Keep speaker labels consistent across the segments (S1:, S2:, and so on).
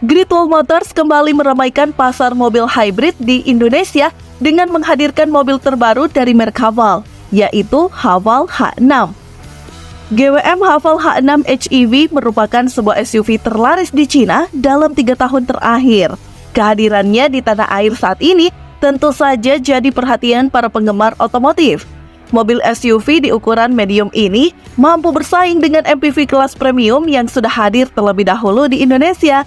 S1: Great Wall Motors kembali meramaikan pasar mobil hybrid di Indonesia dengan menghadirkan mobil terbaru dari merek Haval, yaitu Haval H6. GWM Haval H6 HEV merupakan sebuah SUV terlaris di Cina dalam 3 tahun terakhir. Kehadirannya di tanah air saat ini tentu saja jadi perhatian para penggemar otomotif. Mobil SUV di ukuran medium ini mampu bersaing dengan MPV kelas premium yang sudah hadir terlebih dahulu di Indonesia.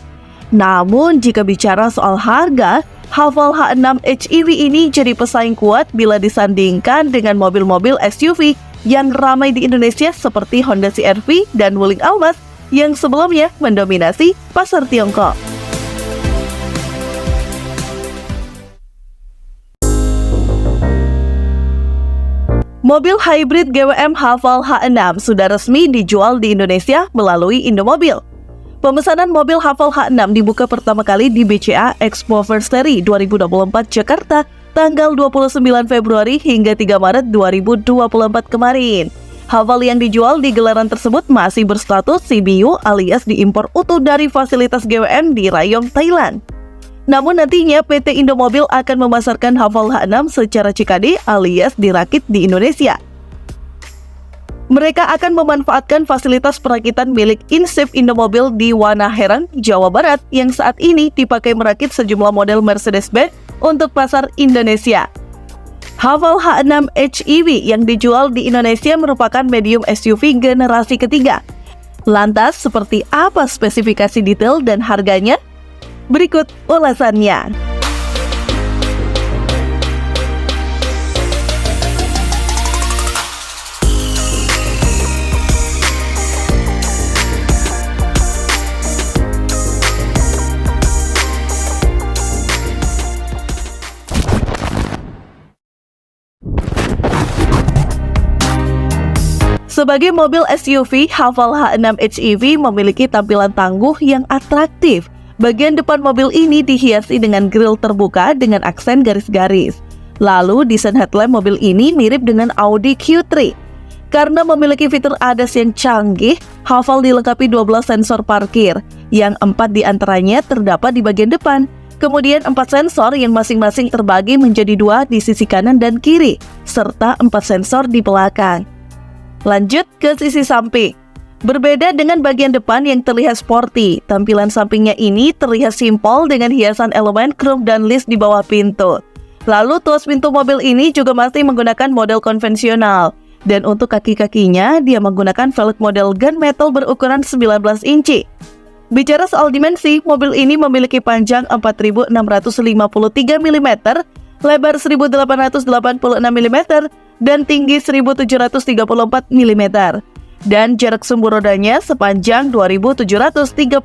S1: Namun jika bicara soal harga, Haval H6 HEV ini jadi pesaing kuat bila disandingkan dengan mobil-mobil SUV yang ramai di Indonesia seperti Honda CR-V dan Wuling Almas yang sebelumnya mendominasi pasar Tiongkok. Mobil hybrid GWM Haval H6 sudah resmi dijual di Indonesia melalui Indomobil. Pemesanan mobil Haval H6 dibuka pertama kali di BCA Expo Versary 2024 Jakarta tanggal 29 Februari hingga 3 Maret 2024 kemarin. Haval yang dijual di gelaran tersebut masih berstatus CBU alias diimpor utuh dari fasilitas GWM di Rayong, Thailand. Namun nantinya PT Indomobil akan memasarkan Haval H6 secara CKD alias dirakit di Indonesia. Mereka akan memanfaatkan fasilitas perakitan milik Insif Indomobil di Wanaherang, Jawa Barat yang saat ini dipakai merakit sejumlah model Mercedes-Benz untuk pasar Indonesia. Haval H6 HEV yang dijual di Indonesia merupakan medium SUV generasi ketiga. Lantas, seperti apa spesifikasi detail dan harganya? Berikut ulasannya. Sebagai mobil SUV, Haval H6 HEV memiliki tampilan tangguh yang atraktif. Bagian depan mobil ini dihiasi dengan grill terbuka dengan aksen garis-garis. Lalu, desain headlamp mobil ini mirip dengan Audi Q3. Karena memiliki fitur ADAS yang canggih, Haval dilengkapi 12 sensor parkir, yang 4 diantaranya terdapat di bagian depan. Kemudian 4 sensor yang masing-masing terbagi menjadi 2 di sisi kanan dan kiri, serta 4 sensor di belakang. Lanjut ke sisi samping. Berbeda dengan bagian depan yang terlihat sporty, tampilan sampingnya ini terlihat simpel dengan hiasan elemen chrome dan list di bawah pintu. Lalu tuas pintu mobil ini juga masih menggunakan model konvensional. Dan untuk kaki-kakinya, dia menggunakan velg model gunmetal berukuran 19 inci. Bicara soal dimensi, mobil ini memiliki panjang 4.653 mm, lebar 1.886 mm, dan tinggi 1.734 mm. Dan jarak sumbu rodanya sepanjang 2.738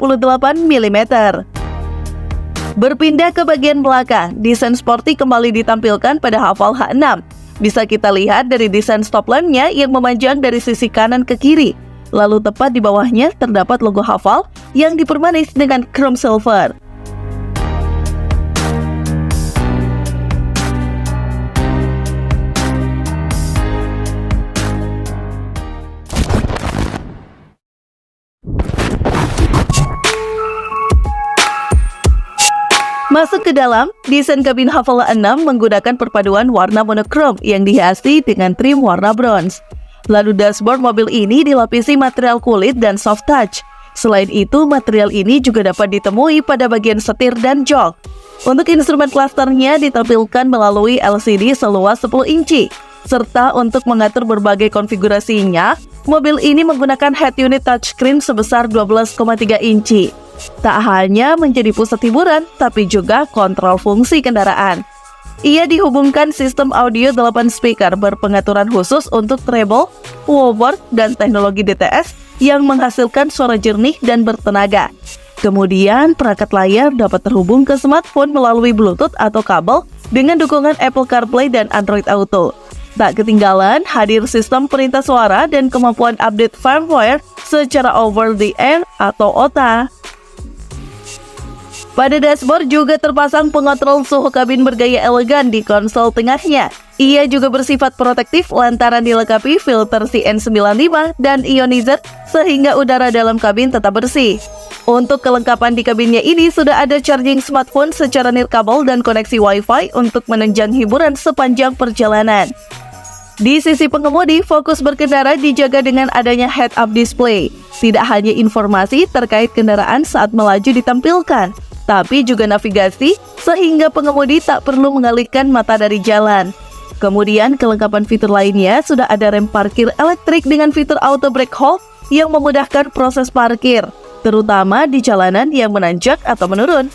S1: mm. Berpindah ke bagian belakang, desain sporty kembali ditampilkan pada Haval H6. Bisa kita lihat dari desain stop lamp-nya yang memanjang dari sisi kanan ke kiri. Lalu tepat di bawahnya terdapat logo Haval yang dipermanis dengan chrome silver. Masuk ke dalam, desain kabin Haval H6 menggunakan perpaduan warna monokrom yang dihiasi dengan trim warna bronze. Lalu dashboard mobil ini dilapisi material kulit dan soft touch. Selain itu, material ini juga dapat ditemui pada bagian setir dan jok. Untuk instrumen clusternya ditampilkan melalui LCD seluas 10 inci. Serta untuk mengatur berbagai konfigurasinya, mobil ini menggunakan head unit touchscreen sebesar 12,3 inci. Tak hanya menjadi pusat hiburan, tapi juga kontrol fungsi kendaraan. Ia dihubungkan sistem audio 8 speaker berpengaturan khusus untuk treble, woofer, dan teknologi DTS yang menghasilkan suara jernih dan bertenaga. Kemudian, perangkat layar dapat terhubung ke smartphone melalui Bluetooth atau kabel dengan dukungan Apple CarPlay dan Android Auto. Tak ketinggalan, hadir sistem perintah suara dan kemampuan update firmware secara over the air atau OTA. Pada dashboard juga terpasang pengontrol suhu kabin bergaya elegan di konsol tengahnya. Ia juga bersifat protektif lantaran dilengkapi filter CN95 dan ionizer sehingga udara dalam kabin tetap bersih. Untuk kelengkapan di kabinnya ini sudah ada charging smartphone secara nirkabel dan koneksi Wi-Fi untuk menunjang hiburan sepanjang perjalanan. Di sisi pengemudi, fokus berkendara dijaga dengan adanya head-up display. Tidak hanya informasi terkait kendaraan saat melaju ditampilkan, tapi juga navigasi sehingga pengemudi tak perlu mengalihkan mata dari jalan. Kemudian kelengkapan fitur lainnya sudah ada rem parkir elektrik dengan fitur auto brake hold yang memudahkan proses parkir, terutama di jalanan yang menanjak atau menurun.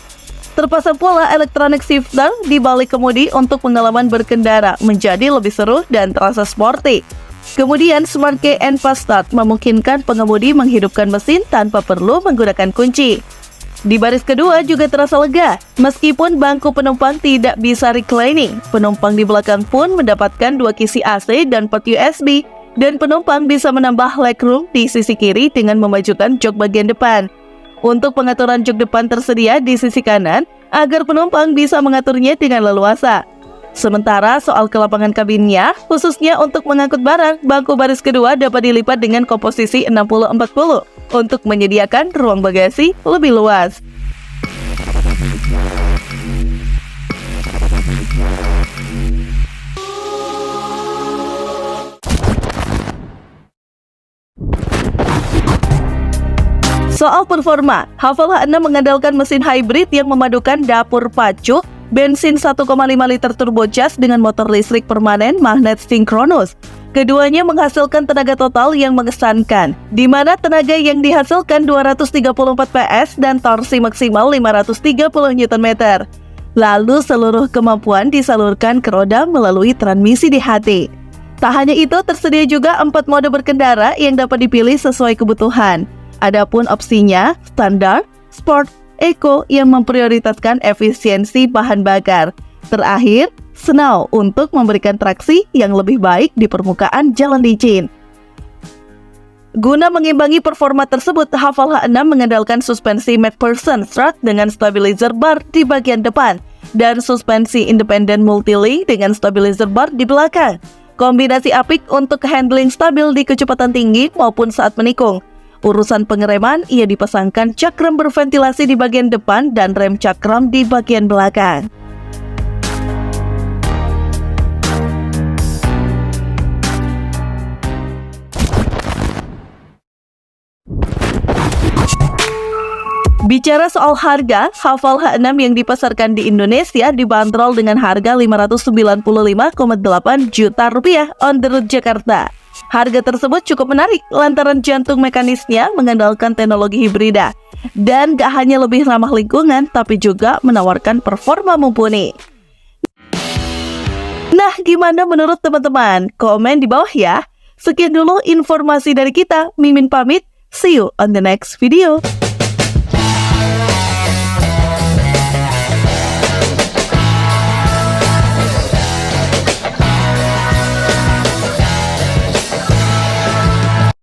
S1: Terpasang pula electronic shifter di balik kemudi untuk pengalaman berkendara menjadi lebih seru dan terasa sporty. Kemudian Smart Key and Fast Start memungkinkan pengemudi menghidupkan mesin tanpa perlu menggunakan kunci. Di baris kedua juga terasa lega, meskipun bangku penumpang tidak bisa reclining. Penumpang di belakang pun mendapatkan 2 kisi AC dan port USB, dan penumpang bisa menambah legroom di sisi kiri dengan memajukan jok bagian depan. Untuk pengaturan jok depan tersedia di sisi kanan, agar penumpang bisa mengaturnya dengan leluasa. Sementara soal kelapangan kabinnya, khususnya untuk mengangkut barang, bangku baris kedua dapat dilipat dengan komposisi 60-40 untuk menyediakan ruang bagasi lebih luas. Soal performa, Haval H6 mengandalkan mesin hybrid yang memadukan dapur pacu, bensin 1,5 liter turbocharged dengan motor listrik permanen magnet sinkronus. Keduanya menghasilkan tenaga total yang mengesankan, di mana tenaga yang dihasilkan 234 PS dan torsi maksimal 530 Nm. Lalu seluruh kemampuan disalurkan ke roda melalui transmisi DHT. Tak hanya itu, tersedia juga 4 mode berkendara yang dapat dipilih sesuai kebutuhan. Adapun opsinya, standar, sport, eco yang memprioritaskan efisiensi bahan bakar. Terakhir, snow untuk memberikan traksi yang lebih baik di permukaan jalan licin. Guna mengimbangi performa tersebut, Haval H6 mengandalkan suspensi McPherson strut dengan stabilizer bar di bagian depan dan suspensi independen multilink dengan stabilizer bar di belakang. Kombinasi apik untuk handling stabil di kecepatan tinggi maupun saat menikung. Urusan pengereman, ia dipasangkan cakram berventilasi di bagian depan dan rem cakram di bagian belakang. Bicara soal harga, Haval H6 yang dipasarkan di Indonesia dibanderol dengan harga Rp595,8 juta on the road Jakarta. Harga tersebut cukup menarik lantaran jantung mekanisnya mengandalkan teknologi hibrida dan gak hanya lebih ramah lingkungan tapi juga menawarkan performa mumpuni. Nah, gimana menurut teman-teman? Komen di bawah ya. Sekian dulu informasi dari kita. Mimin pamit. See you on the next video.